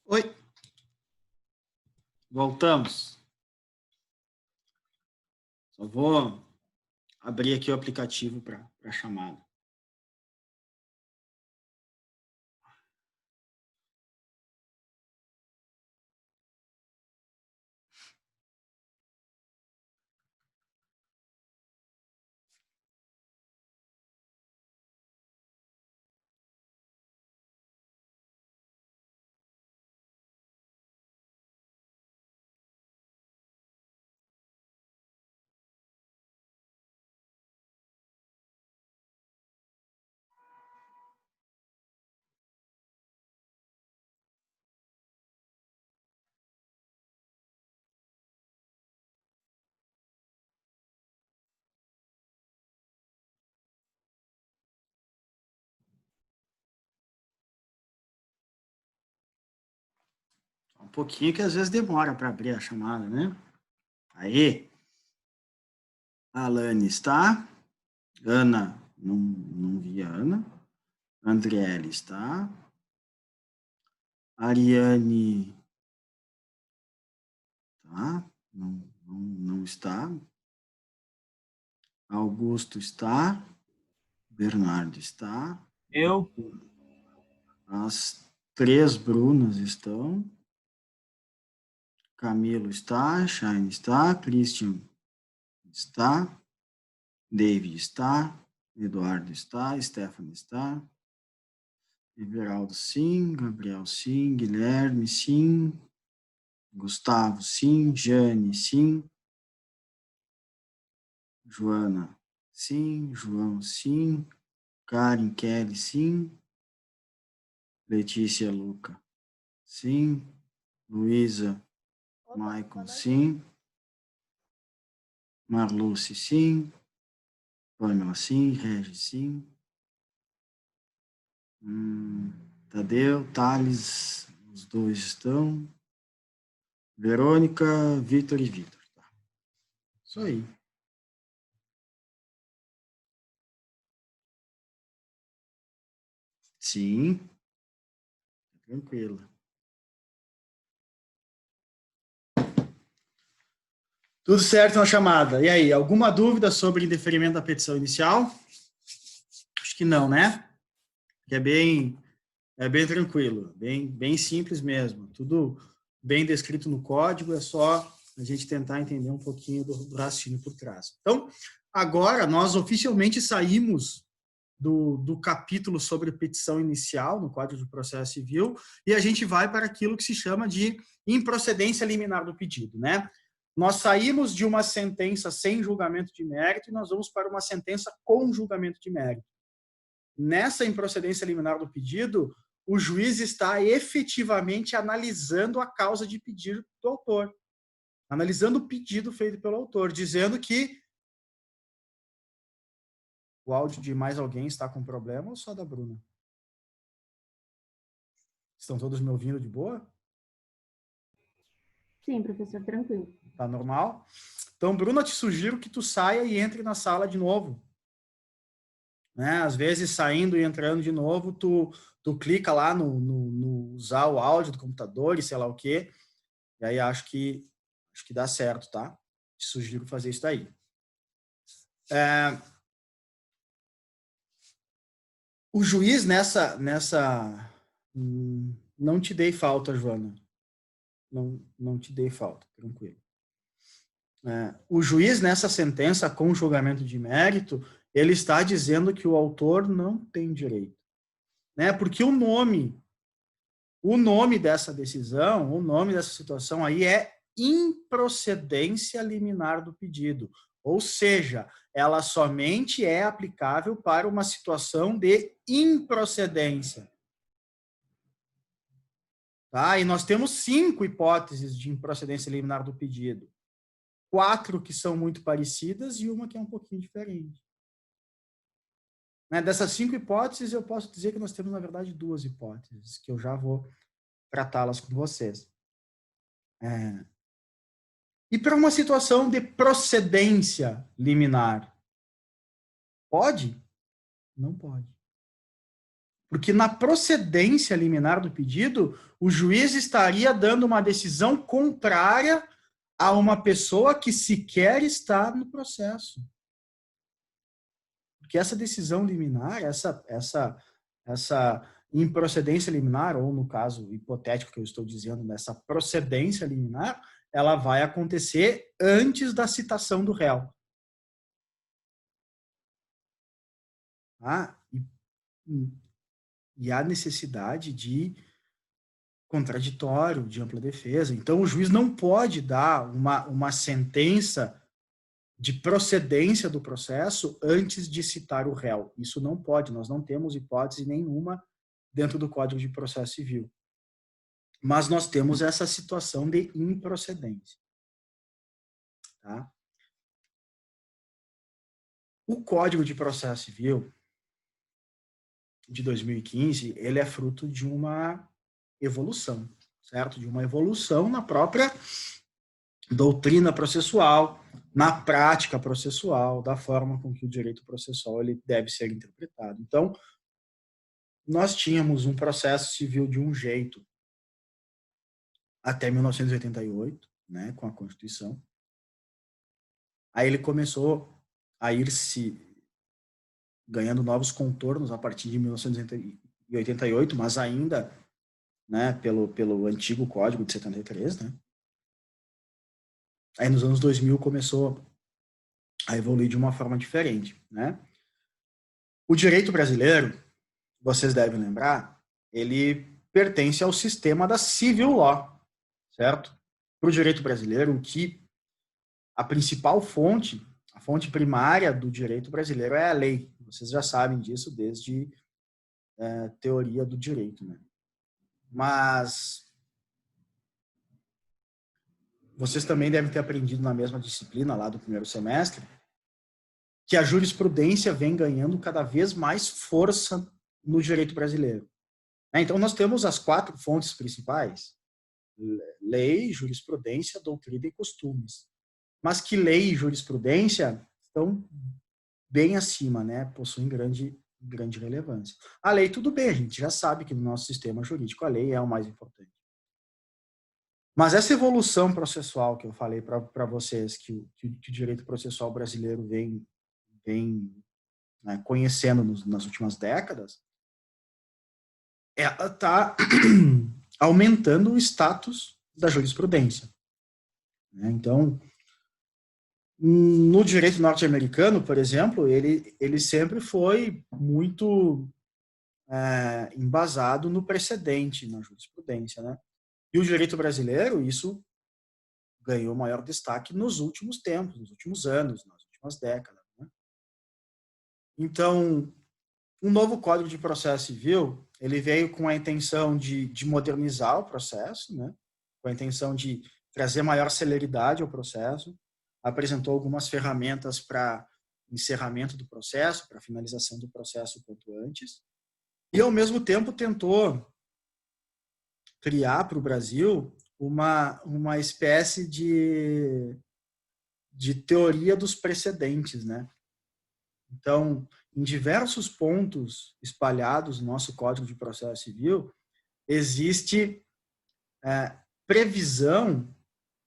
Oi, voltamos. Só vou abrir aqui o aplicativo para a chamada. Um pouquinho que às vezes demora para abrir a chamada, né? Aí, a Alane está. Ana, não vi a Ana. Andriele está. Ariane, tá? Não está. Augusto está. Bernardo está. Eu. As três Brunas estão. Camilo está. Shine está. Christian está. David está. Eduardo está. Stephanie está. Everaldo sim. Gabriel sim. Guilherme sim. Gustavo sim. Jane sim. Joana sim. João sim. Karen Kelly sim. Letícia Luca sim. Luísa Maicon sim. Marluce sim. Pamela sim. Regis sim. Tadeu, Thales, os dois estão. Verônica, Vitor e Vitor. Tá. Isso aí. Sim. Tranquilo. Tudo certo na chamada. E aí, alguma dúvida sobre indeferimento da petição inicial? Acho que não, né? Que é bem tranquilo, bem simples mesmo. Tudo bem descrito no código, é só a gente tentar entender um pouquinho do raciocínio por trás. Então, agora nós oficialmente saímos do capítulo sobre petição inicial no Código de Processo Civil e a gente vai para aquilo que se chama de improcedência liminar do pedido, né? Nós saímos de uma sentença sem julgamento de mérito e nós vamos para uma sentença com julgamento de mérito. Nessa improcedência liminar do pedido, o juiz está efetivamente analisando a causa de pedido do autor, analisando o pedido feito pelo autor, dizendo que o áudio de mais alguém está com problema ou só da Bruna? Estão todos me ouvindo de boa? Sim, professor, tranquilo. Tá normal? Então, Bruna, te sugiro que tu saia e entre na sala de novo. Né? Às vezes, saindo e entrando de novo, tu clica lá no usar o áudio do computador e sei lá o quê, e aí acho que dá certo, tá? Te sugiro fazer isso daí. O juiz nessa não te dei falta, Joana. Não te dei falta, tranquilo. O juiz nessa sentença com julgamento de mérito, ele está dizendo que o autor não tem direito, né? Porque o nome dessa decisão, o nome dessa situação aí é improcedência liminar do pedido, ou seja, ela somente é aplicável para uma situação de improcedência. Tá? E nós temos 5 hipóteses de improcedência liminar do pedido. 4 que são muito parecidas e uma que é um pouquinho diferente. Né? Dessas 5 hipóteses, eu posso dizer que nós temos, na verdade, 2 hipóteses, que eu já vou tratá-las com vocês. E para uma situação de procedência liminar? Pode? Não pode. Porque na procedência liminar do pedido, o juiz estaria dando uma decisão contrária a uma pessoa que sequer está no processo. Porque essa decisão liminar, essa improcedência liminar, ou no caso hipotético que eu estou dizendo, nessa procedência liminar, ela vai acontecer antes da citação do réu. Ah, e há necessidade de contraditório, de ampla defesa. Então, o juiz não pode dar uma sentença de procedência do processo antes de citar o réu. Isso não pode, nós não temos hipótese nenhuma dentro do Código de Processo Civil. Mas nós temos essa situação de improcedência. Tá? O Código de Processo Civil de 2015, ele é fruto de uma evolução, certo? De uma evolução na própria doutrina processual, na prática processual, da forma com que o direito processual ele deve ser interpretado. Então, nós tínhamos um processo civil de um jeito até 1988, né, com a Constituição. Aí ele começou a ir se ganhando novos contornos a partir de 1988, mas ainda, né, pelo antigo Código de 73, né? Aí nos anos 2000 começou a evoluir de uma forma diferente, né? O direito brasileiro, vocês devem lembrar, ele pertence ao sistema da civil law, certo? Para o direito brasileiro, o que a principal fonte, a fonte primária do direito brasileiro é a lei. Vocês já sabem disso desde teoria do direito, né? Mas vocês também devem ter aprendido na mesma disciplina lá do primeiro semestre que a jurisprudência vem ganhando cada vez mais força no direito brasileiro. Então, nós temos as 4 fontes principais: lei, jurisprudência, doutrina e costumes. Mas que lei e jurisprudência estão bem acima, né? Possuem grande relevância. A lei, tudo bem, a gente já sabe que no nosso sistema jurídico a lei é o mais importante. Mas essa evolução processual que eu falei para vocês, que o direito processual brasileiro vem né, conhecendo nas últimas décadas, ela está aumentando o status da jurisprudência. Então, no direito norte-americano, por exemplo, ele sempre foi muito embasado no precedente, na jurisprudência, né? E o direito brasileiro, isso ganhou maior destaque nos últimos tempos, nos últimos anos, nas últimas décadas, né? Então, um novo Código de Processo Civil, ele veio com a intenção de modernizar o processo, né? Com a intenção de trazer maior celeridade ao processo, apresentou algumas ferramentas para encerramento do processo, para finalização do processo o quanto antes, e ao mesmo tempo tentou criar para o Brasil uma espécie de teoria dos precedentes, né? Então, em diversos pontos espalhados no nosso Código de Processo Civil, existe previsão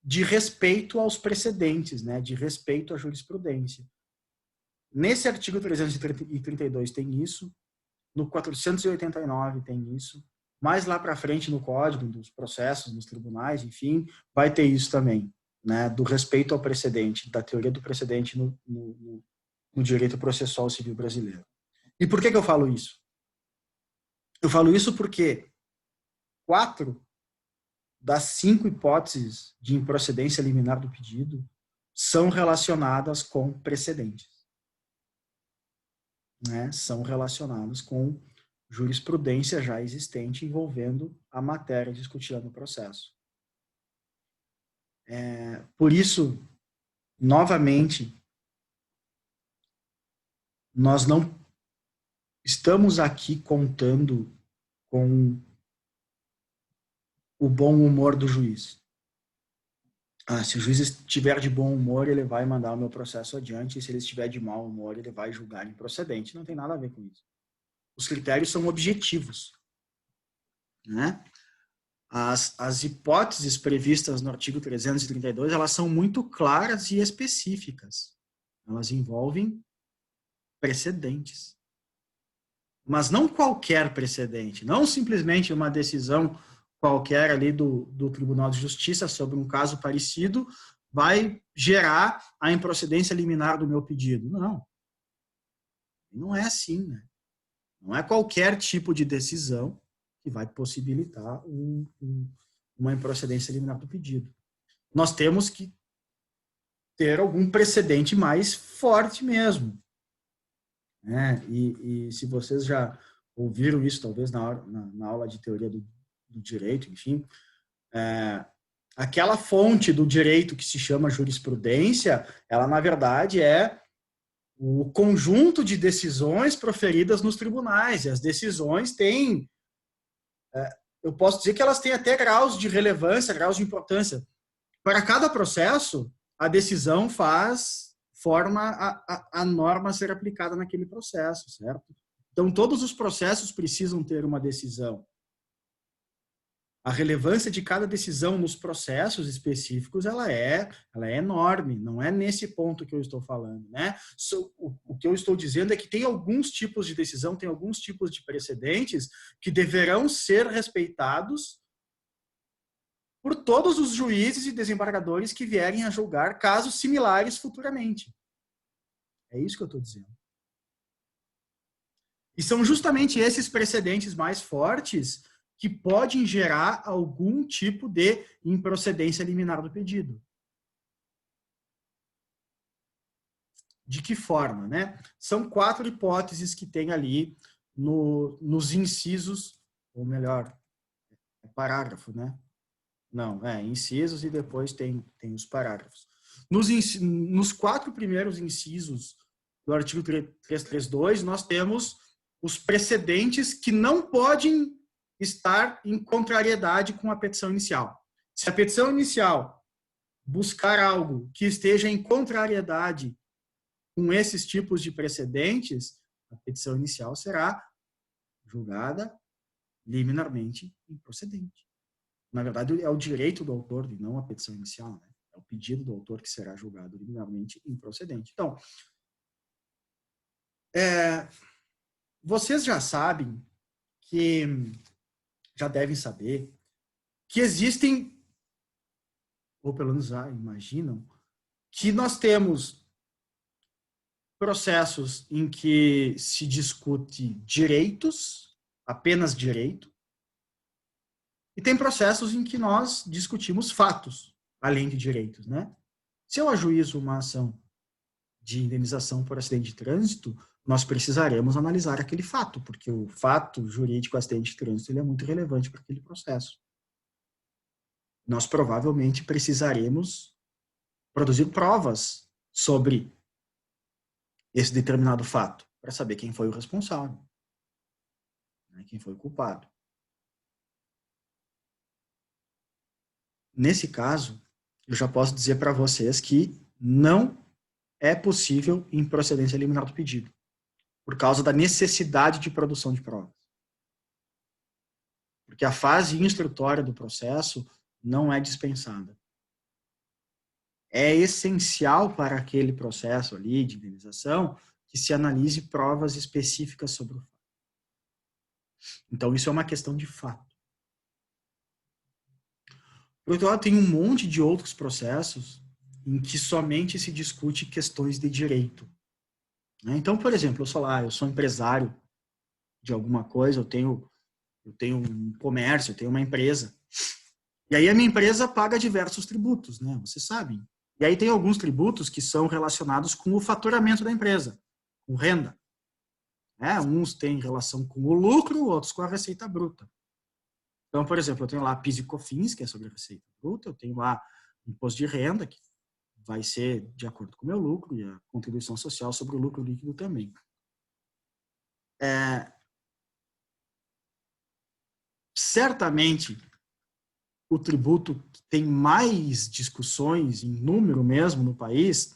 de respeito aos precedentes, né? De respeito à jurisprudência. Nesse artigo 332 tem isso, no 489 tem isso, mais lá para frente no Código, dos processos, nos tribunais, enfim, vai ter isso também, né? Do respeito ao precedente, da teoria do precedente no direito processual civil brasileiro. E por que eu falo isso? Eu falo isso porque 4 das 5 hipóteses de improcedência liminar do pedido são relacionadas com precedentes, né? São relacionadas com jurisprudência já existente envolvendo a matéria discutida no processo. Por isso, novamente, nós não estamos aqui contando com o bom humor do juiz. Se o juiz estiver de bom humor, ele vai mandar o meu processo adiante, e se ele estiver de mau humor, ele vai julgar improcedente. Não tem nada a ver com isso. os critérios são objetivos, né? As hipóteses previstas no artigo 332, elas são muito claras e específicas. Elas envolvem precedentes. Mas não qualquer precedente, não simplesmente uma decisão qualquer ali do Tribunal de Justiça sobre um caso parecido vai gerar a improcedência liminar do meu pedido. Não. Não é assim, né? Não é qualquer tipo de decisão que vai possibilitar uma improcedência liminar do pedido. Nós temos que ter algum precedente mais forte mesmo, né? E se vocês já ouviram isso, talvez na aula de teoria do direito, enfim, aquela fonte do direito que se chama jurisprudência, ela, na verdade, é o conjunto de decisões proferidas nos tribunais. E as decisões têm, eu posso dizer que elas têm até graus de relevância, graus de importância. Para cada processo, a decisão forma a norma a ser aplicada naquele processo, certo? Então, todos os processos precisam ter uma decisão. A relevância de cada decisão nos processos específicos, ela é enorme, não é nesse ponto que eu estou falando, né? O que eu estou dizendo é que tem alguns tipos de decisão, tem alguns tipos de precedentes que deverão ser respeitados por todos os juízes e desembargadores que vierem a julgar casos similares futuramente. É isso que eu estou dizendo. E são justamente esses precedentes mais fortes que podem gerar algum tipo de improcedência liminar do pedido. De que forma, né? São 4 hipóteses que tem ali nos incisos, ou melhor, é parágrafo, né? Não, incisos e depois tem os parágrafos. Nos 4 primeiros incisos do artigo 332, nós temos os precedentes que não podem estar em contrariedade com a petição inicial. Se a petição inicial buscar algo que esteja em contrariedade com esses tipos de precedentes, a petição inicial será julgada liminarmente improcedente. Na verdade, é o direito do autor e não a petição inicial, né? É o pedido do autor que será julgado liminarmente improcedente. Então, vocês já sabem que, já devem saber, que existem, ou pelo menos já imaginam, que nós temos processos em que se discute direitos, apenas direito, e tem processos em que nós discutimos fatos, além de direitos, né? Se eu ajuizo uma ação de indenização por acidente de trânsito, nós precisaremos analisar aquele fato, porque o fato jurídico acidente de trânsito ele é muito relevante para aquele processo. Nós provavelmente precisaremos produzir provas sobre esse determinado fato, para saber quem foi o responsável, né, quem foi o culpado. Nesse caso, eu já posso dizer para vocês que não é possível improcedência liminar do pedido, por causa da necessidade de produção de provas. Porque a fase instrutória do processo não é dispensada. É essencial para aquele processo ali de indenização que se analise provas específicas sobre o fato. Então, isso é uma questão de fato. Por outro lado, tem um monte de outros processos em que somente se discute questões de direito. Então, por exemplo, eu sou empresário de alguma coisa, eu tenho um comércio, eu tenho uma empresa. E aí a minha empresa paga diversos tributos, né? Vocês sabem. E aí tem alguns tributos que são relacionados com o faturamento da empresa, com renda. Uns têm relação com o lucro, outros com a receita bruta. Então, por exemplo, eu tenho lá PIS e COFINS, que é sobre a receita bruta, eu tenho lá imposto de renda, que vai ser de acordo com o meu lucro, e a contribuição social sobre o lucro líquido também. Certamente, o tributo que tem mais discussões em número mesmo no país,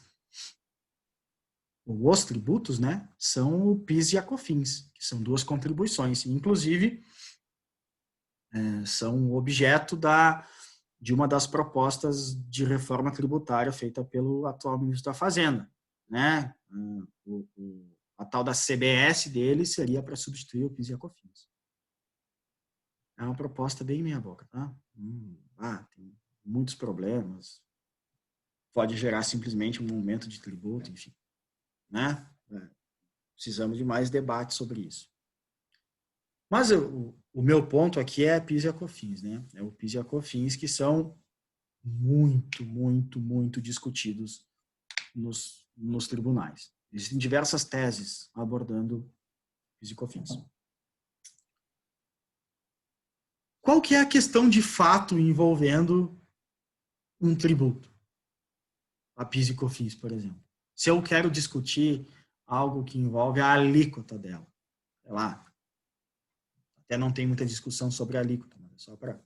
os tributos, né, são o PIS e a COFINS, que são duas contribuições, inclusive são objeto de uma das propostas de reforma tributária feita pelo atual ministro da Fazenda, né? A tal da CBS dele seria para substituir o PIS e a COFINS. É uma proposta bem meia boca, tá? Tem muitos problemas, pode gerar simplesmente um aumento de tributo, enfim, né? Precisamos de mais debate sobre isso. Mas o meu ponto aqui é PIS e a COFINS, né? É o PIS e a COFINS que são muito, muito, muito discutidos nos tribunais. Existem diversas teses abordando PIS e COFINS. Qual que é a questão de fato envolvendo um tributo? A PIS e COFINS, por exemplo. Se eu quero discutir algo que envolve a alíquota dela, sei lá, até não tem muita discussão sobre a alíquota, mas é só para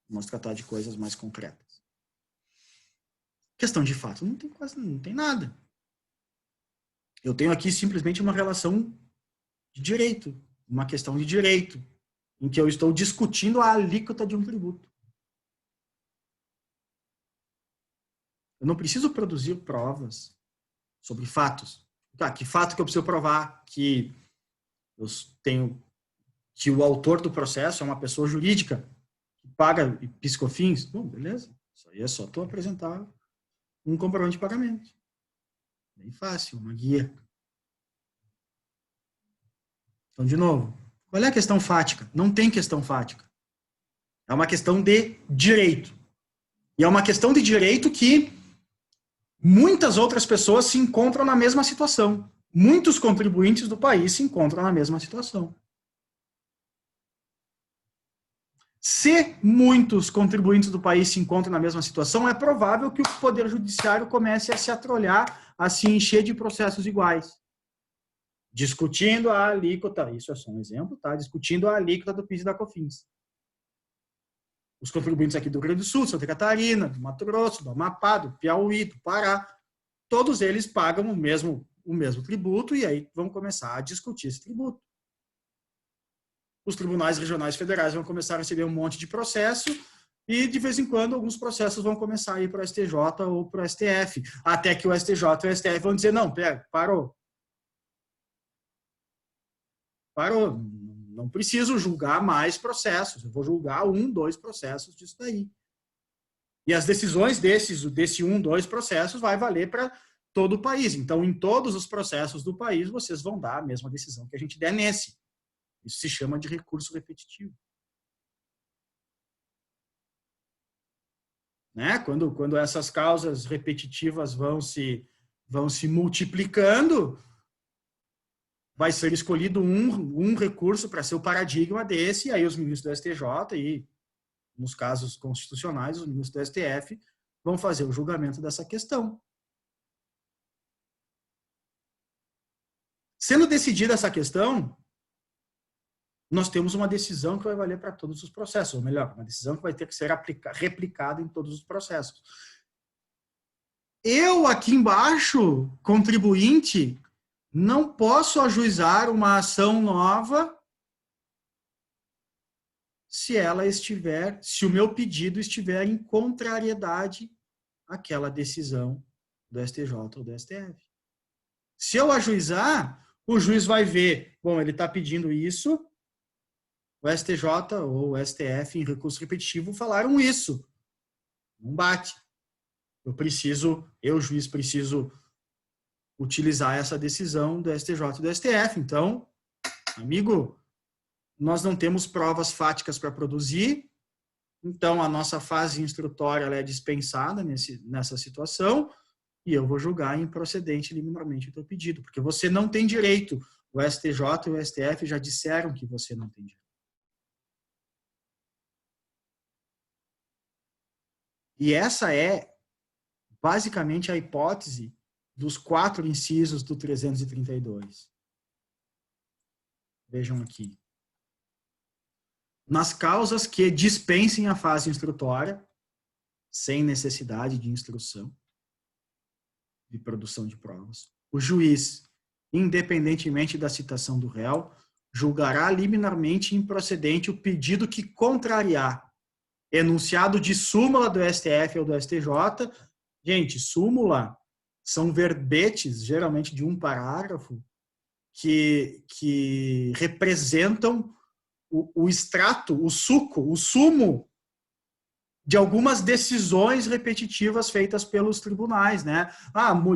nós tratar de coisas mais concretas. Questão de fato, não tem nada. Eu tenho aqui simplesmente uma relação de direito, uma questão de direito, em que eu estou discutindo a alíquota de um tributo. Eu não preciso produzir provas sobre fatos. Que fato que eu preciso provar? Que eu tenho que o autor do processo é uma pessoa jurídica que paga PIS e COFINS? Bom, beleza. Isso aí é só tu apresentar um comprovante de pagamento. Bem fácil, uma guia. Então, de novo, qual é a questão fática? Não tem questão fática. É uma questão de direito. E é uma questão de direito que muitas outras pessoas se encontram na mesma situação. Muitos contribuintes do país se encontram na mesma situação. Se muitos contribuintes do país se encontram na mesma situação, é provável que o Poder Judiciário comece a se atrolhar, a se encher de processos iguais. Discutindo a alíquota, isso é só um exemplo, tá? Discutindo a alíquota do PIS e da COFINS. Os contribuintes aqui do Rio Grande do Sul, Santa Catarina, do Mato Grosso, do Amapá, do Piauí, do Pará, todos eles pagam o mesmo tributo e aí vão começar a discutir esse tributo. Os tribunais regionais federais vão começar a receber um monte de processo e, de vez em quando, alguns processos vão começar a ir para o STJ ou para o STF, até que o STJ e o STF vão dizer, não, pera, parou. Parou. Não preciso julgar mais processos. Eu vou julgar 1, 2 processos disso daí. E as decisões desse 1, 2 processos vai valer para todo o país. Então, em todos os processos do país, vocês vão dar a mesma decisão que a gente der nesse. Isso se chama de recurso repetitivo. Né? Quando essas causas repetitivas vão se multiplicando, vai ser escolhido um recurso para ser o paradigma desse, e aí os ministros do STJ e, nos casos constitucionais, os ministros do STF vão fazer o julgamento dessa questão. Sendo decidida essa questão, nós temos uma decisão que vai valer para todos os processos, ou melhor, uma decisão que vai ter que ser replicada em todos os processos. Eu, aqui embaixo, contribuinte, não posso ajuizar uma ação nova se o meu pedido estiver em contrariedade àquela decisão do STJ ou do STF. Se eu ajuizar, o juiz vai ver, bom, ele está pedindo isso, o STJ ou o STF, em recurso repetitivo, falaram isso. Não bate. Eu, juiz, preciso utilizar essa decisão do STJ e do STF. Então, amigo, nós não temos provas fáticas para produzir, então a nossa fase instrutória ela é dispensada nessa situação e eu vou julgar improcedente liminarmente o teu pedido, porque você não tem direito. O STJ e o STF já disseram que você não tem direito. E essa é basicamente a hipótese dos 4 incisos do 332. Vejam aqui. Nas causas que dispensem a fase instrutória, sem necessidade de instrução, de produção de provas, o juiz independentemente da citação do réu, julgará liminarmente improcedente o pedido que contrariar enunciado de súmula do STF ou do STJ. Gente, súmula são verbetes, geralmente de um parágrafo, que representam o extrato, o suco, o sumo de algumas decisões repetitivas feitas pelos tribunais, né?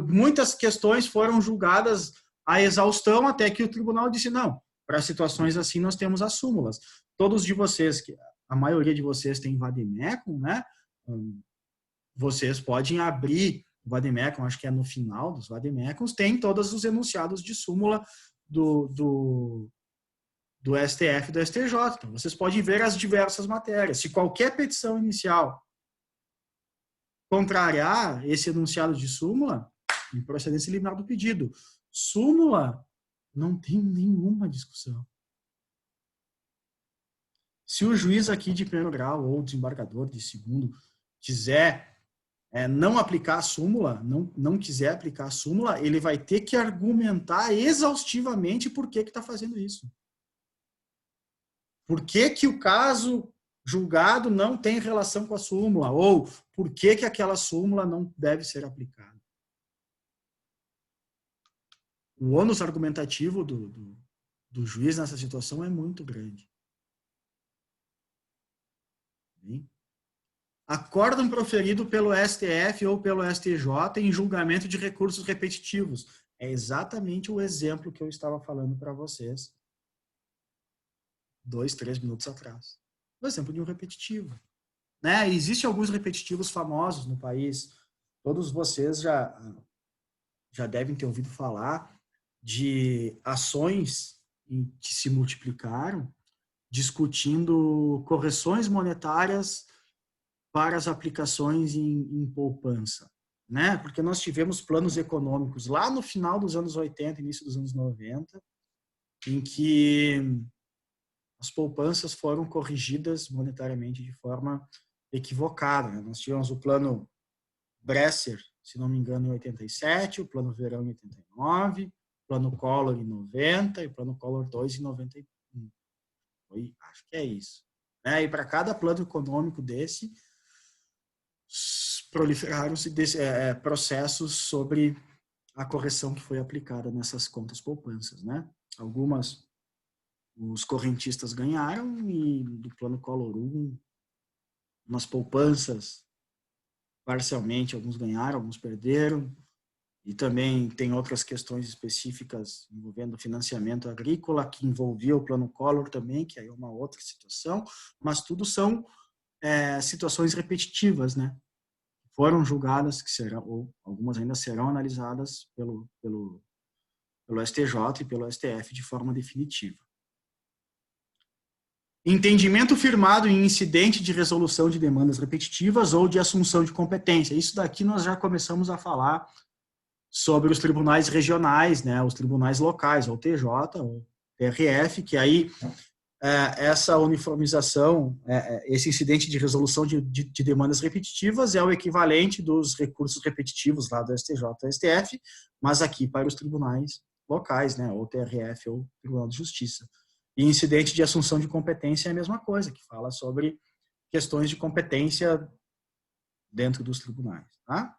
Muitas questões foram julgadas à exaustão até que o tribunal disse, não, para situações assim nós temos as súmulas. Todos de vocês, a maioria de vocês tem vademecum, né? Vocês podem abrir o vademecum, acho que é no final dos vademecums, tem todos os enunciados de súmula do STF e do STJ. Então, vocês podem ver as diversas matérias. Se qualquer petição inicial contrariar esse enunciado de súmula, improcedência liminar do pedido. Súmula, não tem nenhuma discussão. Se o juiz aqui de primeiro grau ou desembargador de segundo quiser não aplicar a súmula, não quiser aplicar a súmula, ele vai ter que argumentar exaustivamente por que está fazendo isso. Por que o caso julgado não tem relação com a súmula? Ou por que aquela súmula não deve ser aplicada? O ônus argumentativo do juiz nessa situação é muito grande. Bem? Acórdão proferido pelo STF ou pelo STJ em julgamento de recursos repetitivos. É exatamente o exemplo que eu estava falando para vocês 2, 3 minutos atrás. O exemplo de um repetitivo. Né? Existem alguns repetitivos famosos no país. Todos vocês já devem ter ouvido falar de ações que se multiplicaram discutindo correções monetárias para as aplicações em poupança, né? Porque nós tivemos planos econômicos lá no final dos anos 80, início dos anos 90, em que as poupanças foram corrigidas monetariamente de forma equivocada, né? Nós tivemos o plano Bresser, se não me engano, em 87, o plano Verão em 89, o plano Collor em 90 e o plano Collor 2 em 91. Acho que é isso. E para cada plano econômico desse, proliferaram-se processos sobre a correção que foi aplicada nessas contas poupanças, né? Algumas os correntistas ganharam e do plano Collor 1, nas poupanças, parcialmente, alguns ganharam, alguns perderam. E também tem outras questões específicas envolvendo financiamento agrícola, que envolvia o plano Collor também, que aí é uma outra situação, mas tudo são situações repetitivas, né? Foram julgadas, que serão, ou algumas ainda serão analisadas pelo STJ e pelo STF de forma definitiva. Entendimento firmado em incidente de resolução de demandas repetitivas ou de assunção de competência. Isso daqui nós já começamos a falar sobre os tribunais regionais, né, os tribunais locais, ou TJ, ou TRF, que aí essa uniformização, esse incidente de resolução de demandas repetitivas é o equivalente dos recursos repetitivos lá do STJ e STF, mas aqui para os tribunais locais, né, ou TRF ou Tribunal de Justiça. E incidente de assunção de competência é a mesma coisa, que fala sobre questões de competência dentro dos tribunais, tá?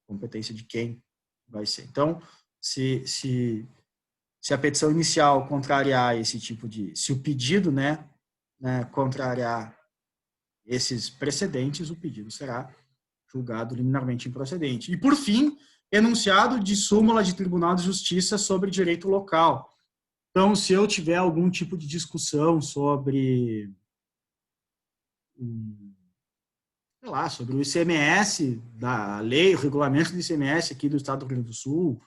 Competência de quem vai ser. Então, se a petição inicial contrariar esse tipo de... Se o pedido, né, contrariar esses precedentes, o pedido será julgado liminarmente improcedente. E, por fim, enunciado de súmula de Tribunal de Justiça sobre direito local. Então, se eu tiver algum tipo de discussão sobre... sei lá, sobre o ICMS, da lei, o regulamento do ICMS aqui do Estado do Rio Grande do Sul,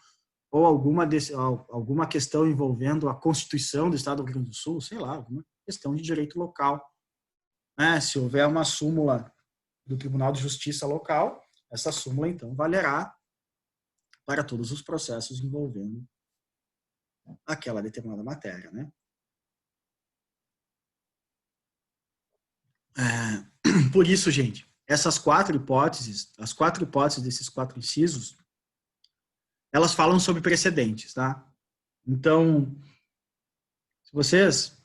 ou alguma questão envolvendo a Constituição do Estado do Rio Grande do Sul, sei lá, alguma questão de direito local. Se houver uma súmula do Tribunal de Justiça local, essa súmula, então, valerá para todos os processos envolvendo aquela determinada matéria, né? Por isso, gente, essas 4 hipóteses, as 4 hipóteses desses 4 incisos, elas falam sobre precedentes, tá? Então, se vocês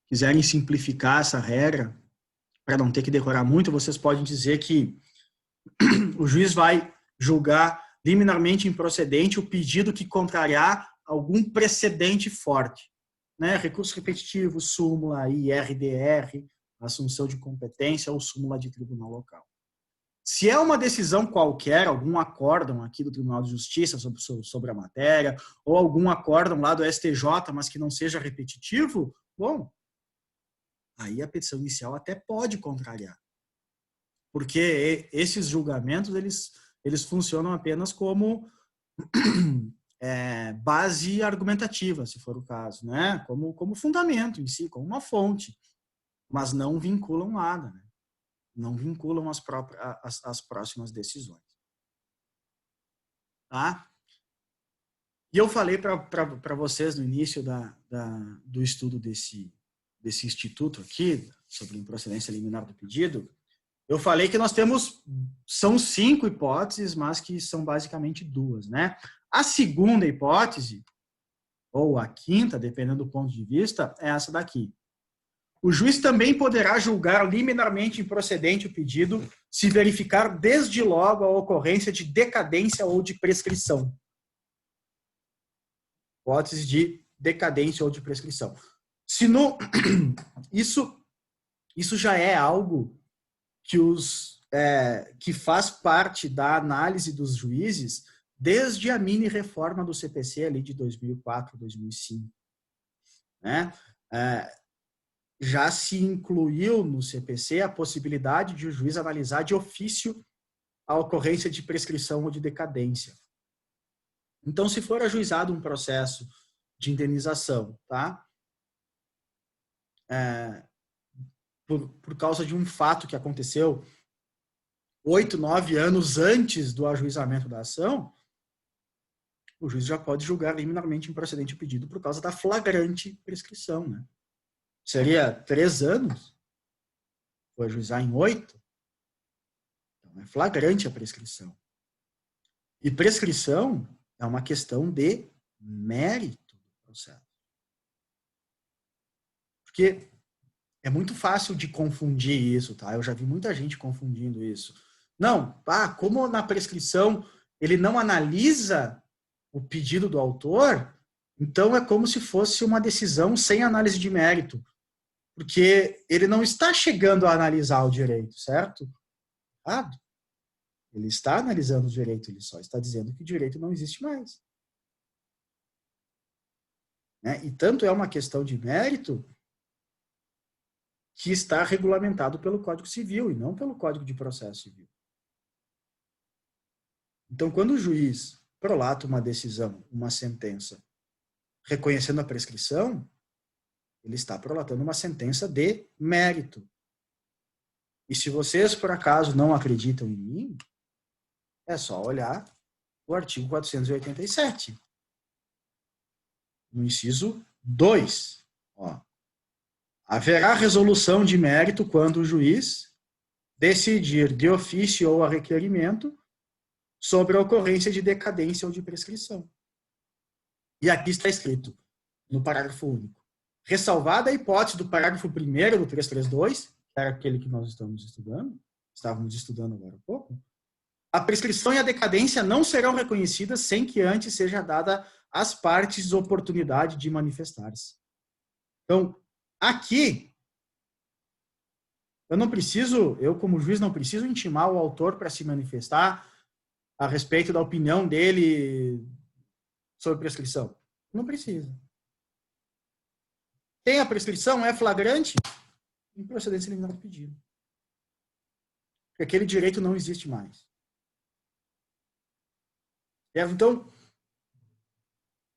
quiserem simplificar essa regra, para não ter que decorar muito, vocês podem dizer que o juiz vai julgar liminarmente improcedente o pedido que contrariar algum precedente forte, né? Recurso repetitivo, súmula, IRDR, assunção de competência ou súmula de tribunal local. Se é uma decisão qualquer, algum acórdão aqui do Tribunal de Justiça sobre a matéria, ou algum acórdão lá do STJ, mas que não seja repetitivo, bom, aí a petição inicial até pode contrariar. Porque esses julgamentos, eles funcionam apenas como base argumentativa, se for o caso, né? Como fundamento em si, como uma fonte, mas não vinculam nada, né? Não vinculam as próximas decisões. Tá? E eu falei para vocês no início do estudo desse instituto aqui, sobre improcedência liminar do pedido, eu falei que nós são 5 hipóteses, mas que são basicamente 2, né? A segunda hipótese, ou a quinta, dependendo do ponto de vista, é essa daqui. O juiz também poderá julgar liminarmente improcedente o pedido se verificar desde logo a ocorrência de decadência ou de prescrição. Hipótese de decadência ou de prescrição. Isso já é algo que faz parte da análise dos juízes desde a mini-reforma do CPC ali de 2004, 2005. Né? Já se incluiu no CPC a possibilidade de o juiz analisar de ofício a ocorrência de prescrição ou de decadência. Então, se for ajuizado um processo de indenização, tá? Por causa de um fato que aconteceu 8, 9 anos antes do ajuizamento da ação, o juiz já pode julgar liminarmente improcedente o pedido por causa da flagrante prescrição, né? Seria 3 anos, foi ajuizar em 8, então é flagrante a prescrição. E prescrição é uma questão de mérito do processo. Porque é muito fácil de confundir isso, tá? Eu já vi muita gente confundindo isso. Não, como na prescrição ele não analisa o pedido do autor, então é como se fosse uma decisão sem análise de mérito, porque ele não está chegando a analisar o direito, certo? Ele está analisando o direito, ele só está dizendo que o direito não existe mais. Né? E tanto é uma questão de mérito que está regulamentado pelo Código Civil e não pelo Código de Processo Civil. Então, quando o juiz prolata uma decisão, uma sentença, reconhecendo a prescrição, ele está prolatando uma sentença de mérito. E se vocês, por acaso, não acreditam em mim, é só olhar o artigo 487. No inciso 2. Haverá resolução de mérito quando o juiz decidir de ofício ou a requerimento sobre a ocorrência de decadência ou de prescrição. E aqui está escrito, no parágrafo único, ressalvada a hipótese do parágrafo 1º do 332, que era aquele que nós estávamos estudando agora há pouco, a prescrição e a decadência não serão reconhecidas sem que antes seja dada às partes oportunidade de manifestar-se. Então, aqui, eu como juiz não preciso intimar o autor para se manifestar a respeito da opinião dele sobre prescrição. Não precisa. Tem a prescrição, é flagrante, improcedência liminar do pedido. Porque aquele direito não existe mais. Então,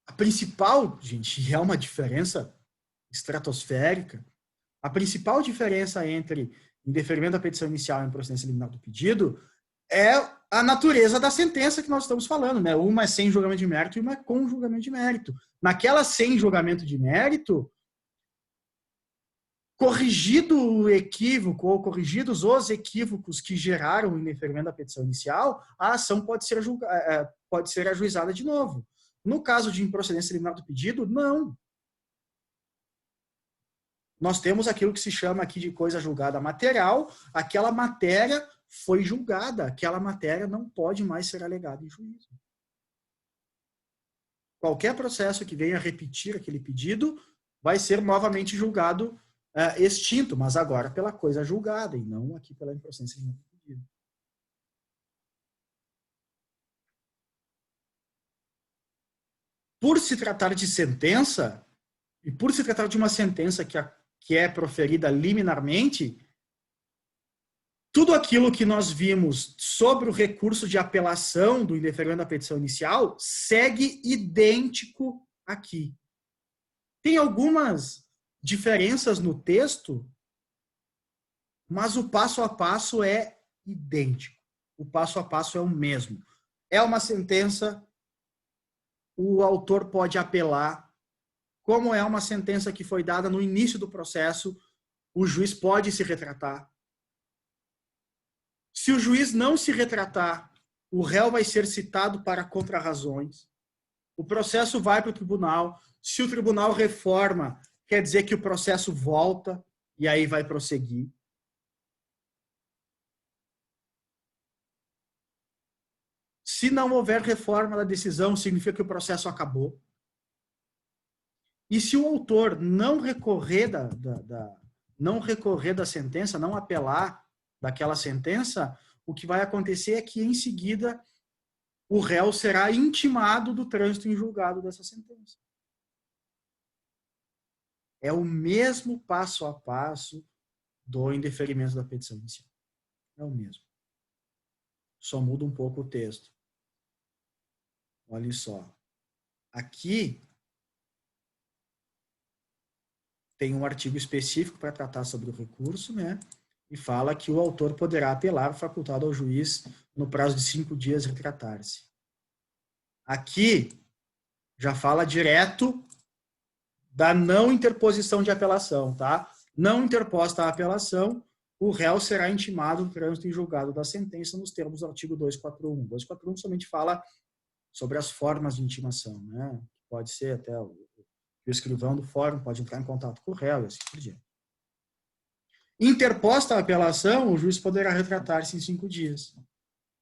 a principal, gente, é uma diferença estratosférica. A principal diferença entre indeferimento da petição inicial e improcedência liminar do pedido é a natureza da sentença que nós estamos falando, né? Uma é sem julgamento de mérito e uma é com julgamento de mérito. Naquela sem julgamento de mérito, corrigido o equívoco ou corrigidos os equívocos que geraram o indeferimento da petição inicial, a ação pode ser ajuizada de novo. No caso de improcedência liminar do pedido, não. Nós temos aquilo que se chama aqui de coisa julgada material, aquela matéria foi julgada, aquela matéria não pode mais ser alegada em juízo. Qualquer processo que venha repetir aquele pedido vai ser novamente julgado extinto, mas agora pela coisa julgada e não aqui pela improcedência liminar do pedido. Por se tratar de sentença, e por se tratar de uma sentença que é proferida liminarmente, tudo aquilo que nós vimos sobre o recurso de apelação do indeferimento da petição inicial segue idêntico aqui. Tem algumas diferenças no texto, mas o passo a passo é idêntico. O passo a passo é o mesmo. É uma sentença, o autor pode apelar. Como é uma sentença que foi dada no início do processo, o juiz pode se retratar. Se o juiz não se retratar, o réu vai ser citado para contrarrazões. O processo vai para o tribunal. Se o tribunal reforma, quer dizer que o processo volta e aí vai prosseguir. Se não houver reforma da decisão, significa que o processo acabou. E se o autor não recorrer da sentença, não apelar daquela sentença, o que vai acontecer é que, em seguida, o réu será intimado do trânsito em julgado dessa sentença. É o mesmo passo a passo do indeferimento da petição inicial. É o mesmo. Só muda um pouco o texto. Olha só. Aqui tem um artigo específico para tratar sobre o recurso, né? E fala que o autor poderá apelar facultado ao juiz no prazo de 5 dias retratar-se. Aqui já fala direto da não interposição de apelação, tá? Não interposta a apelação, o réu será intimado no trânsito em julgado da sentença nos termos do artigo 241. 241 somente fala sobre as formas de intimação, né? Pode ser até o escrivão do fórum pode entrar em contato com o réu e assim por diante. Interposta a apelação, o juiz poderá retratar-se em 5 dias.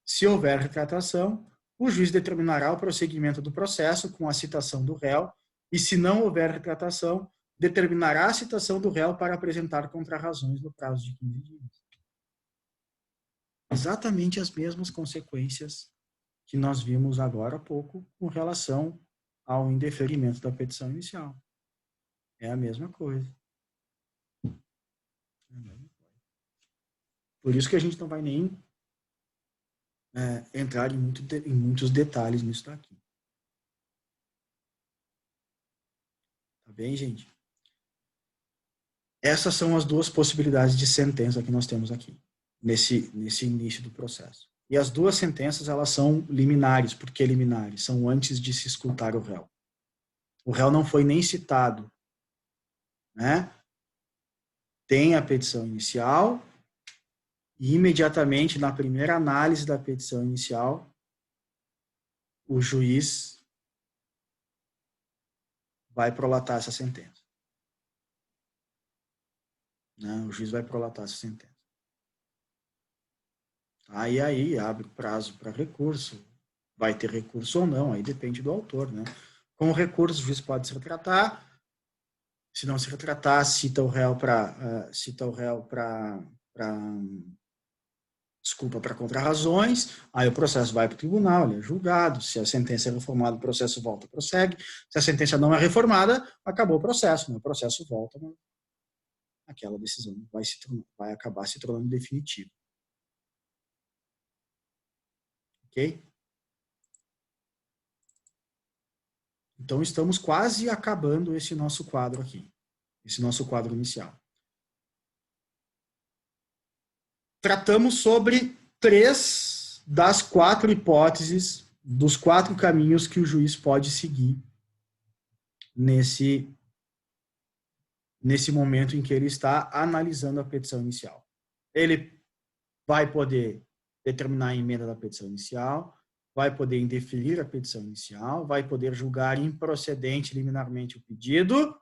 Se houver retratação, o juiz determinará o prosseguimento do processo com a citação do réu e, se não houver retratação, determinará a citação do réu para apresentar contrarrazões no prazo de 15 dias. Exatamente as mesmas consequências que nós vimos agora há pouco com relação ao indeferimento da petição inicial. É a mesma coisa. Por isso que a gente não vai nem entrar em muitos detalhes nisso daqui. Tá bem, gente? Essas são as duas possibilidades de sentença que nós temos aqui, nesse início do processo. E as duas sentenças, elas são liminares. Por que liminares? São antes de se escutar o réu. O réu não foi nem citado, né? Tem a petição inicial e, imediatamente, na primeira análise da petição inicial, o juiz vai prolatar essa sentença. Né? O juiz vai prolatar essa sentença. Aí abre o prazo para recurso. Vai ter recurso ou não, aí depende do autor, né? Com o recurso, o juiz pode se retratar. Se não se retratar, cita o réu para contrarrazões, aí o processo vai para o tribunal, ele é julgado, se a sentença é reformada, o processo volta, prossegue, se a sentença não é reformada, acabou o processo, né? O processo volta, mas aquela decisão vai acabar se tornando definitiva. Ok? Então, estamos quase acabando esse nosso quadro aqui, esse nosso quadro inicial. Tratamos sobre 3 das 4 hipóteses, dos 4 caminhos que o juiz pode seguir nesse momento em que ele está analisando a petição inicial. Ele vai poder determinar a emenda da petição inicial, vai poder indeferir a petição inicial, vai poder julgar improcedente liminarmente o pedido,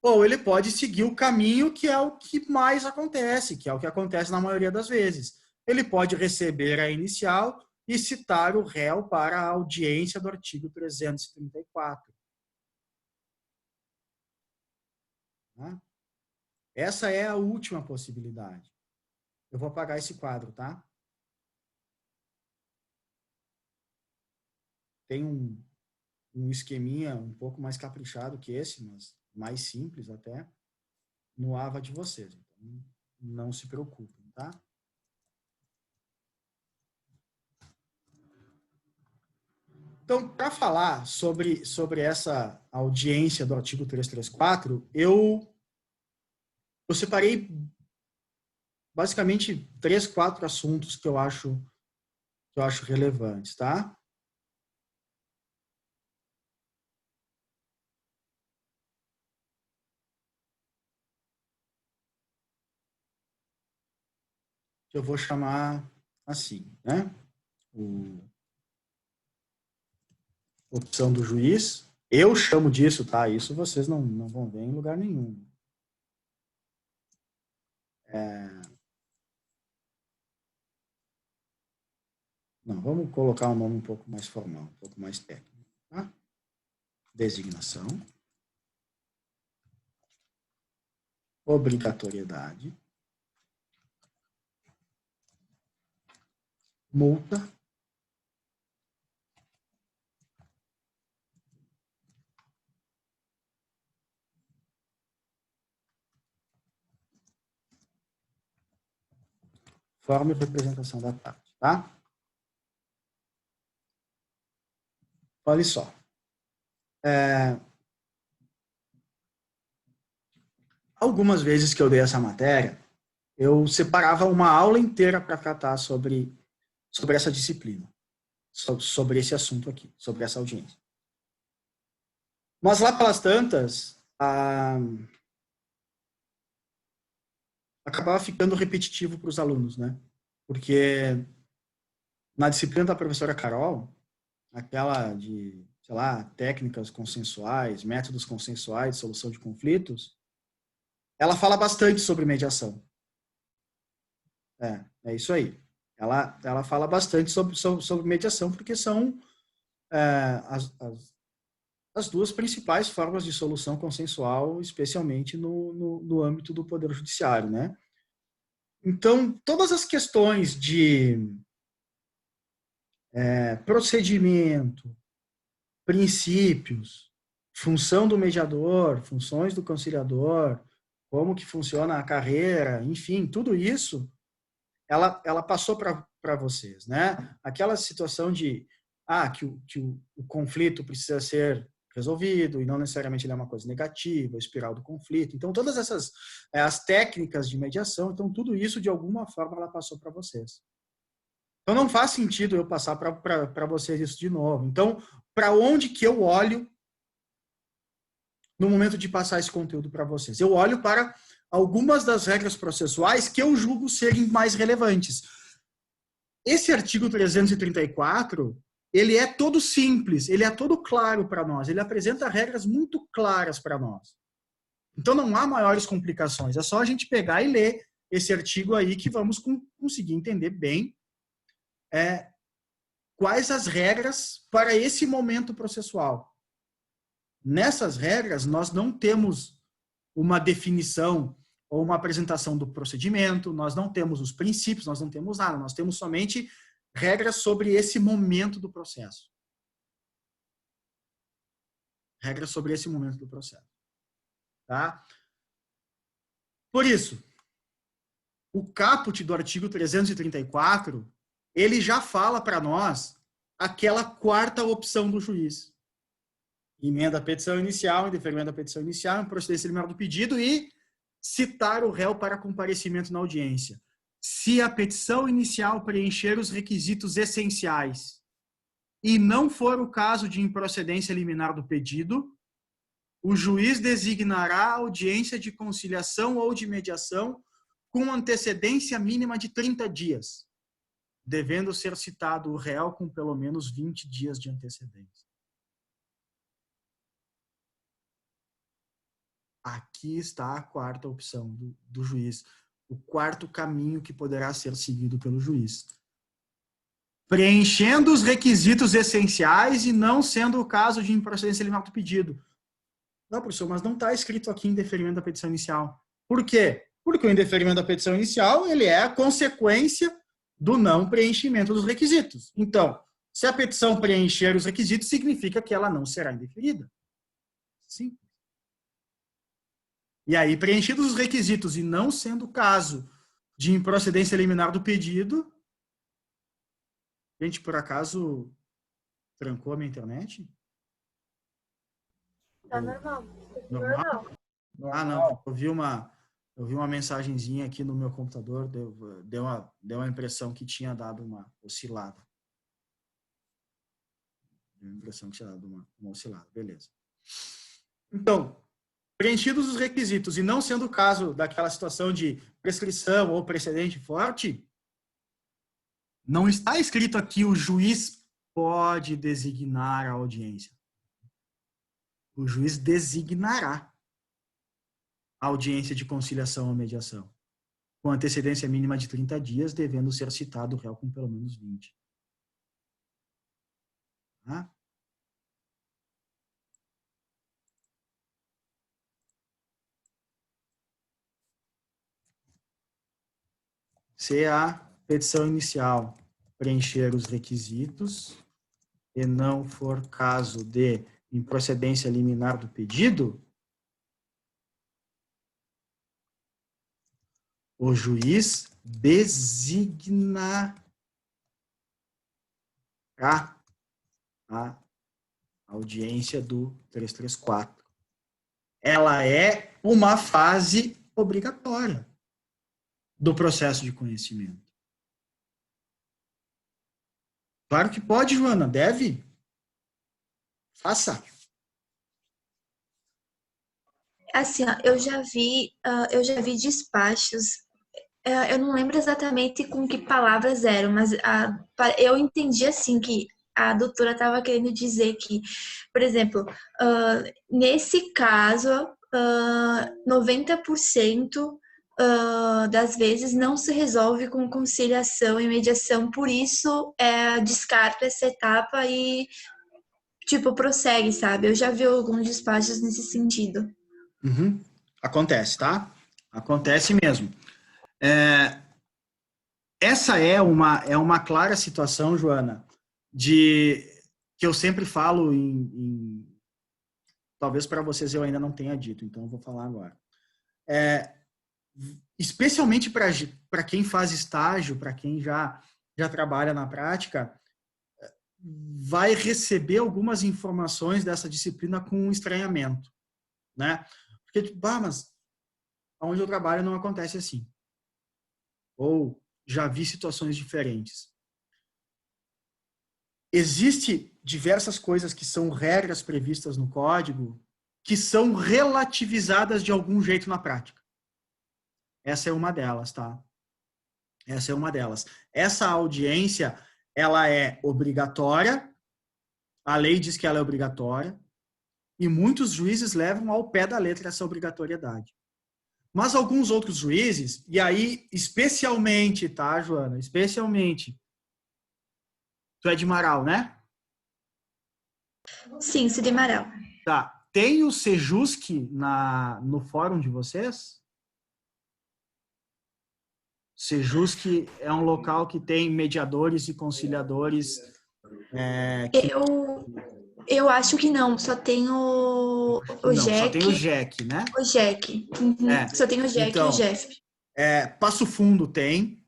ou ele pode seguir o caminho que é o que mais acontece, que é o que acontece na maioria das vezes. Ele pode receber a inicial e citar o réu para a audiência do artigo 334. Tá? Essa é a última possibilidade. Eu vou apagar esse quadro, tá? Tem um esqueminha um pouco mais caprichado que esse, mas mais simples até, no AVA de vocês. Então, não se preocupem, tá? Então, para falar sobre essa audiência do artigo 334, eu separei basicamente 3, 4 assuntos que eu acho relevantes, tá? Que eu vou chamar assim, né? Opção do juiz. Eu chamo disso, tá? Isso vocês não vão ver em lugar nenhum. Não, vamos colocar um nome um pouco mais formal, um pouco mais técnico. Tá? Designação. Obrigatoriedade. Multa. Forma e representação da parte, tá? Olha só. Algumas vezes que eu dei essa matéria, eu separava uma aula inteira para tratar sobre essa disciplina, sobre esse assunto aqui, sobre essa audiência. Mas lá pelas tantas, acabava ficando repetitivo para os alunos, né? Porque na disciplina da professora Carol, aquela de, sei lá, técnicas consensuais, métodos consensuais de solução de conflitos, ela fala bastante sobre mediação. É isso aí. Ela fala bastante sobre mediação, porque são as duas principais formas de solução consensual, especialmente no âmbito do Poder Judiciário, né? Então, todas as questões de procedimento, princípios, função do mediador, funções do conciliador, como que funciona a carreira, enfim, tudo isso, ela passou para vocês, né? Aquela situação de que o conflito precisa ser resolvido e não necessariamente ele é uma coisa negativa, a espiral do conflito. Então, todas essas as técnicas de mediação, então tudo isso de alguma forma ela passou para vocês. Então, não faz sentido eu passar para vocês isso de novo. Então, para onde que eu olho no momento de passar esse conteúdo para vocês? Eu olho para algumas das regras processuais que eu julgo serem mais relevantes. Esse artigo 334, ele é todo simples, ele é todo claro para nós, ele apresenta regras muito claras para nós. Então, não há maiores complicações. É só a gente pegar e ler esse artigo aí que vamos conseguir entender bem quais as regras para esse momento processual. Nessas regras, nós não temos uma definição ou uma apresentação do procedimento, nós não temos os princípios, nós não temos nada, nós temos somente regras sobre esse momento do processo. Regras sobre esse momento do processo. Tá? Por isso, o caput do artigo 334, ele já fala para nós aquela quarta opção do juiz. Emenda a petição inicial, indeferimento da petição inicial, procedência liminar do pedido e citar o réu para comparecimento na audiência. Se a petição inicial preencher os requisitos essenciais e não for o caso de improcedência liminar do pedido, o juiz designará audiência de conciliação ou de mediação com antecedência mínima de 30 dias. devendo ser citado o réu com pelo menos 20 dias de antecedência. Aqui está a quarta opção do juiz, o quarto caminho que poderá ser seguido pelo juiz. Preenchendo os requisitos essenciais e não sendo o caso de improcedência liminar do pedido. Não, professor, mas não está escrito aqui em indeferimento da petição inicial. Por quê? Porque o indeferimento da petição inicial ele é a consequência do não preenchimento dos requisitos. Então, se a petição preencher os requisitos, significa que ela não será indeferida. Sim. E aí, preenchidos os requisitos e não sendo o caso de improcedência liminar do pedido... Gente, por acaso, trancou a minha internet? Tá normal. Normal? Ah, não. Eu vi uma mensagenzinha aqui no meu computador, deu uma impressão que tinha dado uma oscilada. Deu a impressão que tinha dado uma oscilada. Beleza. Então, preenchidos os requisitos e não sendo o caso daquela situação de prescrição ou precedente forte, não está escrito aqui o juiz pode designar a audiência. O juiz designará a audiência de conciliação ou mediação, com antecedência mínima de 30 dias, devendo ser citado o réu com pelo menos 20. Tá? Se a petição inicial preencher os requisitos e não for caso de improcedência liminar do pedido, o juiz designará a audiência do 334. Ela é uma fase obrigatória do processo de conhecimento. Claro que pode, Joana, deve. Faça. Assim, ó, eu já vi despachos, eu não lembro exatamente com que palavras eram, mas eu entendi assim que a doutora estava querendo dizer que, por exemplo, nesse caso, 90% das vezes não se resolve com conciliação e mediação, por isso descarta essa etapa e, tipo, prossegue, sabe? Eu já vi alguns despachos nesse sentido. Uhum. Acontece, tá? Acontece mesmo. Essa é uma clara situação, Joana, que eu sempre falo talvez para vocês eu ainda não tenha dito, então eu vou falar agora. Especialmente para quem faz estágio, para quem já trabalha na prática, vai receber algumas informações dessa disciplina com um estranhamento, né? Porque, tipo, mas onde eu trabalho não acontece assim. Ou já vi situações diferentes. Existem diversas coisas que são regras previstas no código que são relativizadas de algum jeito na prática. Essa é uma delas, tá? Essa é uma delas. Essa audiência, ela é obrigatória, a lei diz que ela é obrigatória, e muitos juízes levam ao pé da letra essa obrigatoriedade. Mas alguns outros juízes, e aí especialmente, tá, Joana? Especialmente, tu é de Marau, né? Sim, sou de Marau. Tá. Tem o Sejusc no fórum de vocês? Sejusc é um local que tem mediadores e conciliadores. Eu acho que não, só tem o Não, só tem o JEC, né? O JEC. Uhum. Só tem o JEC então, e o JEF. Passo Fundo tem,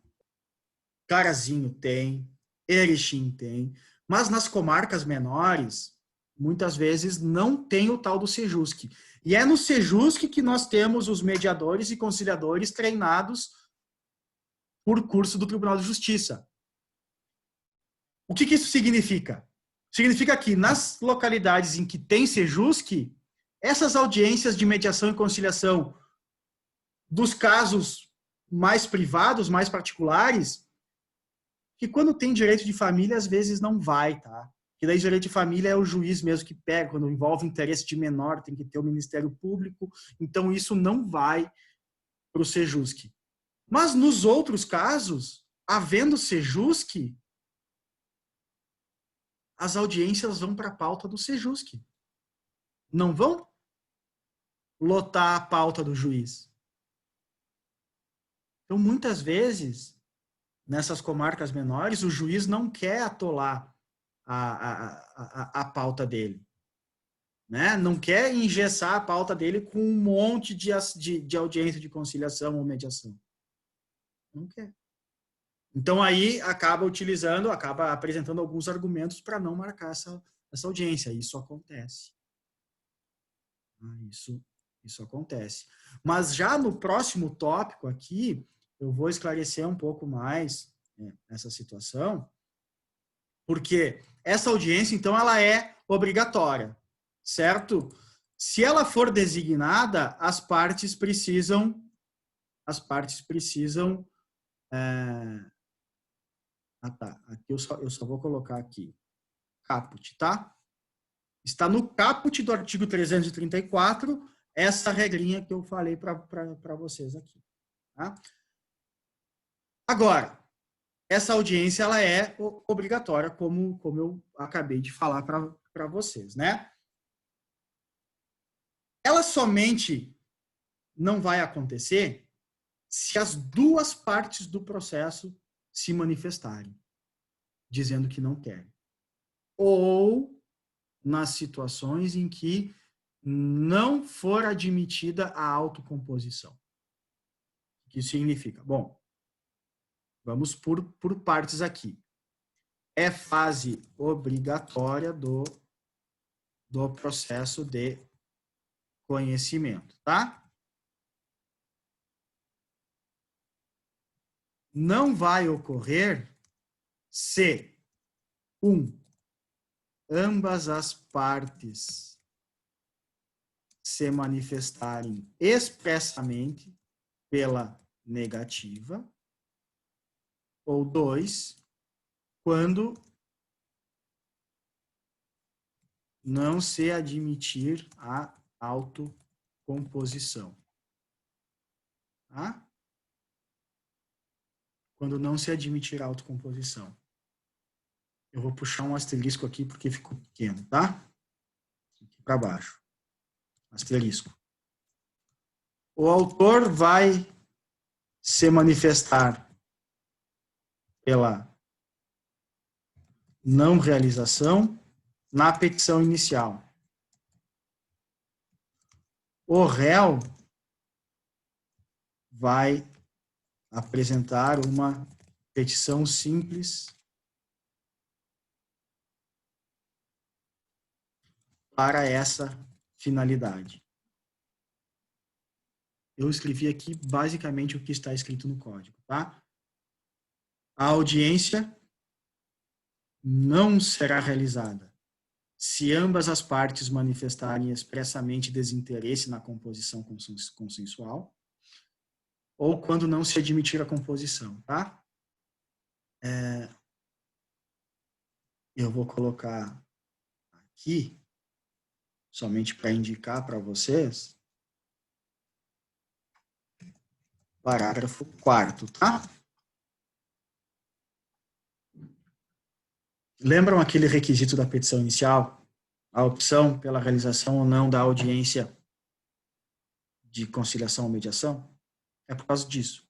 Carazinho tem, Erechim tem, mas nas comarcas menores, muitas vezes não tem o tal do Sejusc. E é no Sejusc que nós temos os mediadores e conciliadores treinados por curso do Tribunal de Justiça. O que isso significa? Significa que nas localidades em que tem Sejusc, essas audiências de mediação e conciliação dos casos mais privados, mais particulares, que quando tem direito de família, às vezes não vai, tá? Que daí direito de família é o juiz mesmo que pega, quando envolve interesse de menor, tem que ter o Ministério Público, então isso não vai para o Sejusc. Mas nos outros casos, havendo Sejusc, as audiências vão para a pauta do Sejusc. Não vão lotar a pauta do juiz. Então, muitas vezes, nessas comarcas menores, o juiz não quer atolar a pauta dele. Né? Não quer engessar a pauta dele com um monte de audiência de conciliação ou mediação. Não quer. Então, aí acaba apresentando alguns argumentos para não marcar essa audiência. Isso acontece. Isso acontece. Mas já no próximo tópico aqui, eu vou esclarecer um pouco mais essa situação, porque essa audiência, então, ela é obrigatória, certo? Se ela for designada, as partes precisam tá. Aqui eu só vou colocar aqui caput, tá? Está no caput do artigo 334 essa regrinha que eu falei para vocês aqui, tá? Agora, essa audiência ela é obrigatória, como eu acabei de falar para vocês, né? Ela somente não vai acontecer se as duas partes do processo se manifestarem, dizendo que não querem. Ou nas situações em que não for admitida a autocomposição. O que significa? Bom, vamos por partes aqui. É fase obrigatória do processo de conhecimento, tá? Não vai ocorrer se, ambas as partes se manifestarem expressamente pela negativa, ou 2, quando não se admitir a autocomposição. Tá? Quando não se admitir a autocomposição. Eu vou puxar um asterisco aqui porque ficou pequeno, tá? Aqui para baixo. Asterisco. O autor vai se manifestar pela não realização na petição inicial. O réu vai apresentar uma petição simples para essa finalidade. Eu escrevi aqui basicamente o que está escrito no código, tá? A audiência não será realizada se ambas as partes manifestarem expressamente desinteresse na composição consensual ou quando não se admitir a composição, tá? Eu vou colocar aqui, somente para indicar para vocês, parágrafo 4º, tá? Lembram aquele requisito da petição inicial? A opção pela realização ou não da audiência de conciliação ou mediação? É por causa disso.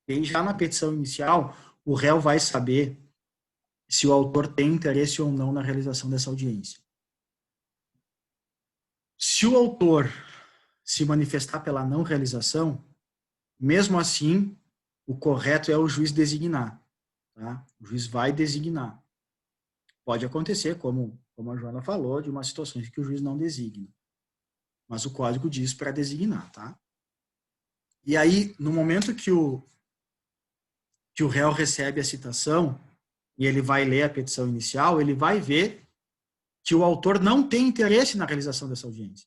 E já na petição inicial, o réu vai saber se o autor tem interesse ou não na realização dessa audiência. Se o autor se manifestar pela não realização, mesmo assim, o correto é o juiz designar. Tá? O juiz vai designar. Pode acontecer, como a Joana falou, de uma situação em que o juiz não designa. Mas o código diz para designar, tá? E aí, no momento que o réu recebe a citação e ele vai ler a petição inicial, ele vai ver que o autor não tem interesse na realização dessa audiência.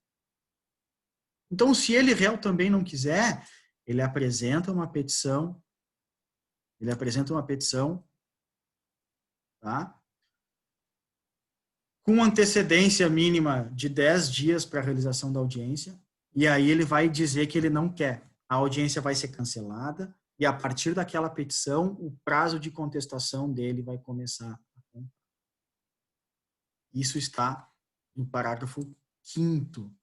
Então, se ele, réu, também não quiser, ele apresenta uma petição tá? Com antecedência mínima de 10 dias para a realização da audiência, e aí ele vai dizer que ele não quer. A audiência vai ser cancelada, e a partir daquela petição, o prazo de contestação dele vai começar a contar. Isso está no parágrafo 5º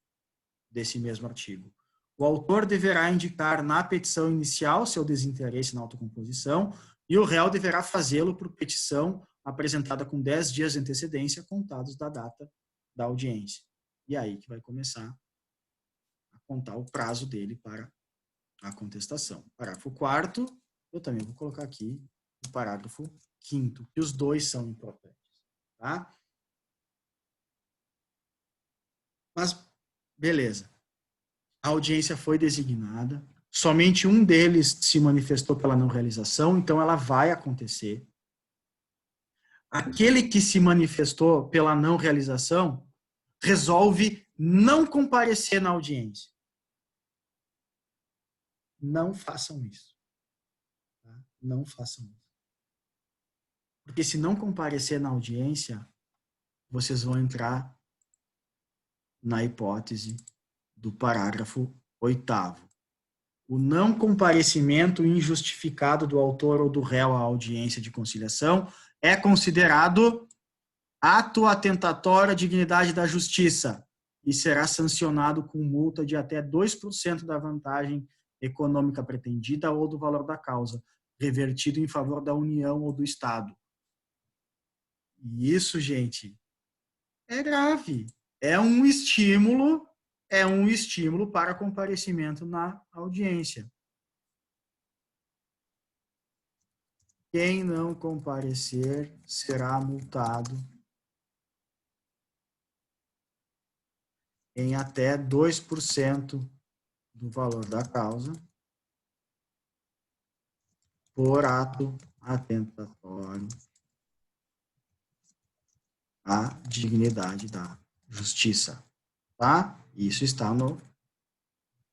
desse mesmo artigo. O autor deverá indicar na petição inicial seu desinteresse na autocomposição e o réu deverá fazê-lo por petição apresentada com 10 dias de antecedência contados da data da audiência. E aí que vai começar a contar o prazo dele para a contestação. Parágrafo 4º, eu também vou colocar aqui o parágrafo 5º, que os dois são importantes. Tá? Mas, beleza. A audiência foi designada, somente um deles se manifestou pela não realização, então ela vai acontecer. Aquele que se manifestou pela não realização resolve não comparecer na audiência. Não façam isso. Tá? Não façam isso. Porque se não comparecer na audiência, vocês vão entrar na hipótese do parágrafo 8º. O não comparecimento injustificado do autor ou do réu à audiência de conciliação é considerado ato atentatório à dignidade da justiça e será sancionado com multa de até 2% da vantagem econômica pretendida ou do valor da causa, revertido em favor da União ou do Estado. E isso, gente, é grave. É um estímulo para comparecimento na audiência. Quem não comparecer será multado em até 2% do valor da causa por ato atentatório à dignidade da justiça. Tá? Isso está no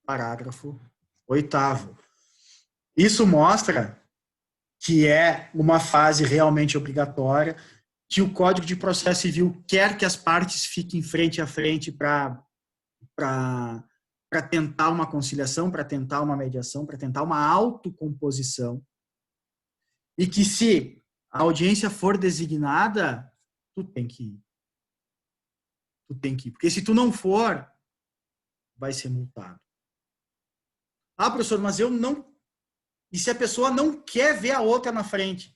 parágrafo 8º. Isso mostra que é uma fase realmente obrigatória, que o Código de Processo Civil quer que as partes fiquem frente a frente para tentar uma conciliação, para tentar uma mediação, para tentar uma autocomposição, e que se a audiência for designada, tu tem que ir. Tu tem que ir. Porque se tu não for, vai ser multado. Ah, professor, mas eu não... E se a pessoa não quer ver a outra na frente?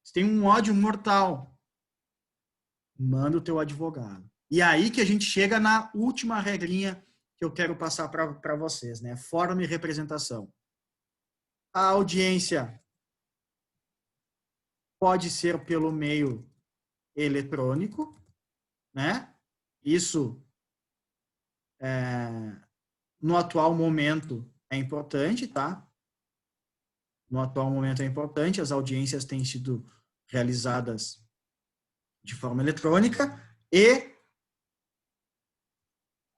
Você tem um ódio mortal. Manda o teu advogado. E aí que a gente chega na última regrinha que eu quero passar para vocês, né? Forma e representação. A audiência pode ser pelo meio eletrônico, né? Isso, no atual momento, é importante, tá? No atual momento é importante, as audiências têm sido realizadas de forma eletrônica e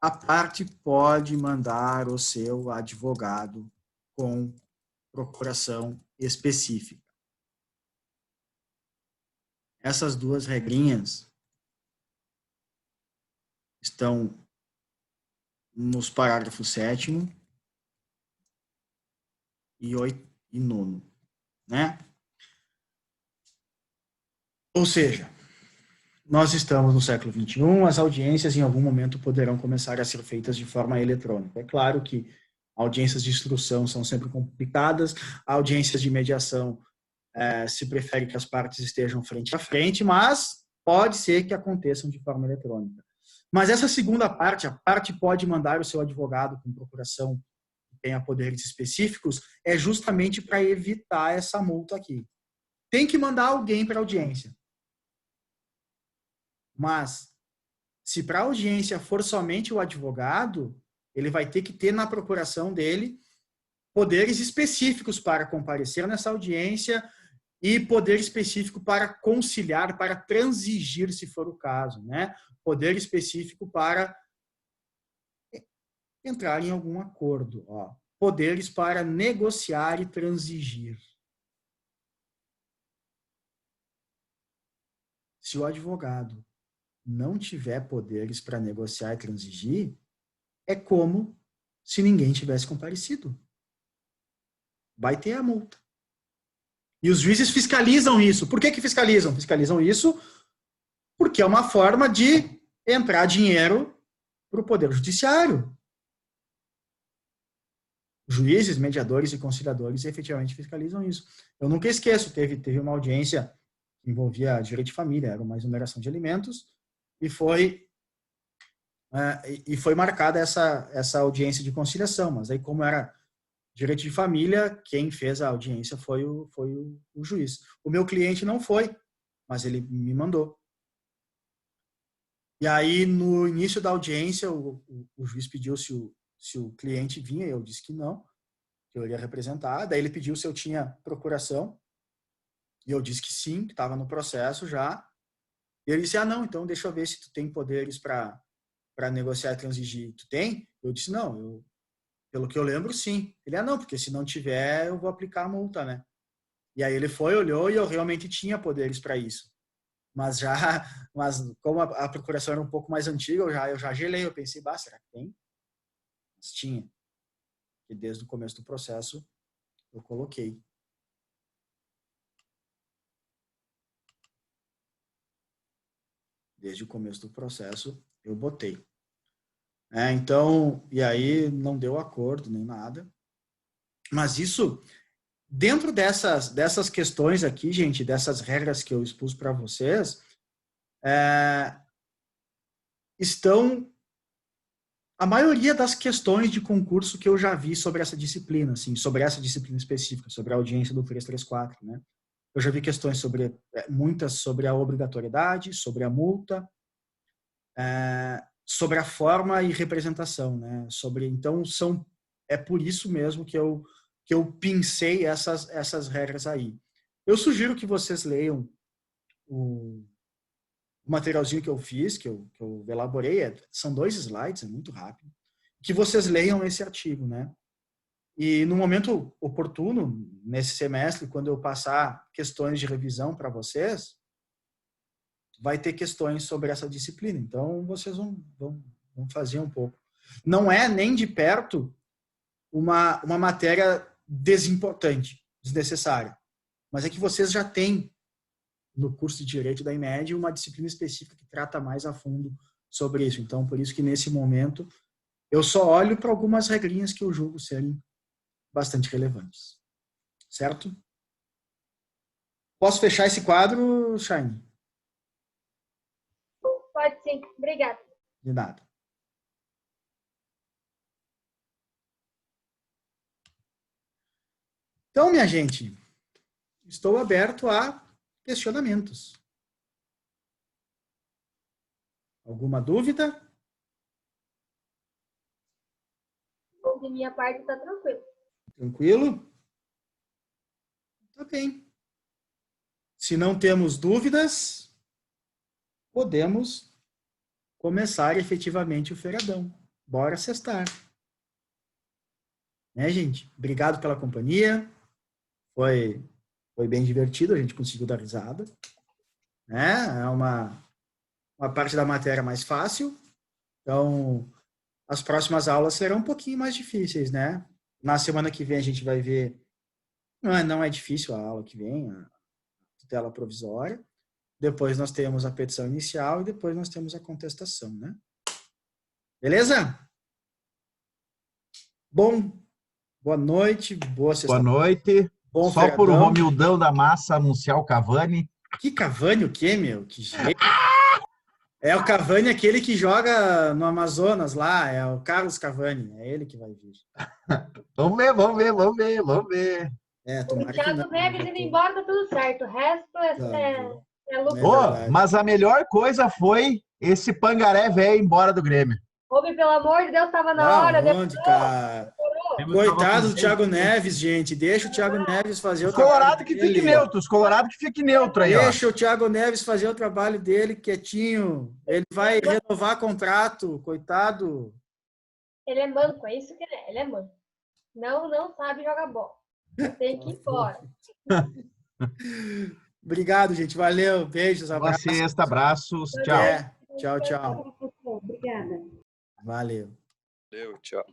a parte pode mandar o seu advogado com procuração específica. Essas duas regrinhas estão nos parágrafos 7º e 8º e 9º, né? Ou seja, nós estamos no século XXI, as audiências em algum momento poderão começar a ser feitas de forma eletrônica. É claro que audiências de instrução são sempre complicadas, audiências de mediação se prefere que as partes estejam frente a frente, mas pode ser que aconteçam de forma eletrônica. Mas essa segunda parte, a parte pode mandar o seu advogado com procuração que tenha poderes específicos, é justamente para evitar essa multa aqui. Tem que mandar alguém para a audiência. Mas, se para a audiência for somente o advogado, ele vai ter que ter na procuração dele poderes específicos para comparecer nessa audiência e poder específico para conciliar, para transigir, se for o caso, né? Poder específico para entrar em algum acordo, ó. Poderes para negociar e transigir. se o advogado não tiver poderes para negociar e transigir, é como se ninguém tivesse comparecido. Vai ter a multa. E os juízes fiscalizam isso. Por que que fiscalizam? Fiscalizam isso porque é uma forma de entrar dinheiro para o Poder Judiciário. Juízes, mediadores e conciliadores efetivamente fiscalizam isso. Eu nunca esqueço, teve uma audiência que envolvia direito de família, era uma exoneração de alimentos, e foi marcada essa audiência de conciliação, mas aí como era direito de família, quem fez a audiência foi o juiz. O meu cliente não foi, mas ele me mandou. E aí, no início da audiência, o juiz pediu se o cliente vinha, eu disse que não, que eu iria representar. Daí ele pediu se eu tinha procuração, e eu disse que sim, que estava no processo já. E ele disse, não, então deixa eu ver se tu tem poderes para negociar e transigir. Tu tem? Eu disse, não, pelo que eu lembro, sim. Ele, não, porque se não tiver, eu vou aplicar a multa, né? E aí ele foi, olhou, e eu realmente tinha poderes para isso. Mas como a procuração era um pouco mais antiga, eu já gelei, eu pensei, será que tem? Mas tinha. E desde o começo do processo, eu coloquei. Desde o começo do processo, eu botei. Então, e aí não deu acordo nem nada. Mas isso, dentro dessas questões aqui, gente, dessas regras que eu expus para vocês, estão a maioria das questões de concurso que eu já vi sobre essa disciplina, assim, sobre essa disciplina específica, sobre a audiência do 334, né? Eu já vi questões muitas sobre a obrigatoriedade, sobre a multa, sobre a forma e representação, né? Então, é por isso mesmo que eu pincei essas regras aí. Eu sugiro que vocês leiam o materialzinho que eu fiz, que eu elaborei, são 2 slides, é muito rápido, que vocês leiam esse artigo, né? E no momento oportuno, nesse semestre, quando eu passar questões de revisão para vocês, vai ter questões sobre essa disciplina. Então, vocês vão fazer um pouco. Não é nem de perto uma matéria desimportante, desnecessária, mas é que vocês já têm no curso de Direito da IMED uma disciplina específica que trata mais a fundo sobre isso. Então, por isso que nesse momento eu só olho para algumas regrinhas que eu julgo serem bastante relevantes. Certo? Posso fechar esse quadro, Shine? Pode sim. Obrigada. De nada. Então, minha gente, estou aberto a questionamentos. Alguma dúvida? De minha parte, está tranquilo. Tranquilo? Tá bem. Se não temos dúvidas, podemos começar efetivamente o feriadão. Bora sextar. Né, gente? Obrigado pela companhia. Foi bem divertido, a gente conseguiu dar risada. Né? É uma parte da matéria mais fácil. Então, as próximas aulas serão um pouquinho mais difíceis, né? Na semana que vem a gente vai ver. Não é difícil a aula que vem, a tutela provisória. Depois nós temos a petição inicial e depois nós temos a contestação, né? Beleza? Bom, boa noite, boa sexta. Boa noite. Bom Só feriadão. por o Romildão da Massa anunciar o Cavani. Que Cavani o quê, meu? Que jeito. É o Cavani aquele que joga no Amazonas lá, é o Carlos Cavani, é ele que vai vir. Vamos ver. O Thiago Neves indo embora, tá tudo certo. O resto é lucro. Mas a melhor coisa foi esse pangaré velho embora do Grêmio. Ouve, pelo amor de Deus, tava na hora. Onde, cara? Coitado do Thiago Neves, gente. Deixa o Thiago Neves fazer o Colorado que fique neutro. Os Colorado que fique neutro aí, ó. Deixa o Thiago Neves fazer o trabalho dele quietinho. Ele vai renovar contrato, coitado. Ele é manco, é isso que ele é. Ele é manco. Não sabe jogar bola. Tem que ir embora. Obrigado, gente. Valeu. Beijos, Boa abraços. sexta, abraços. Tchau. Até. Tchau, tchau. Obrigada. Valeu. Valeu, tchau.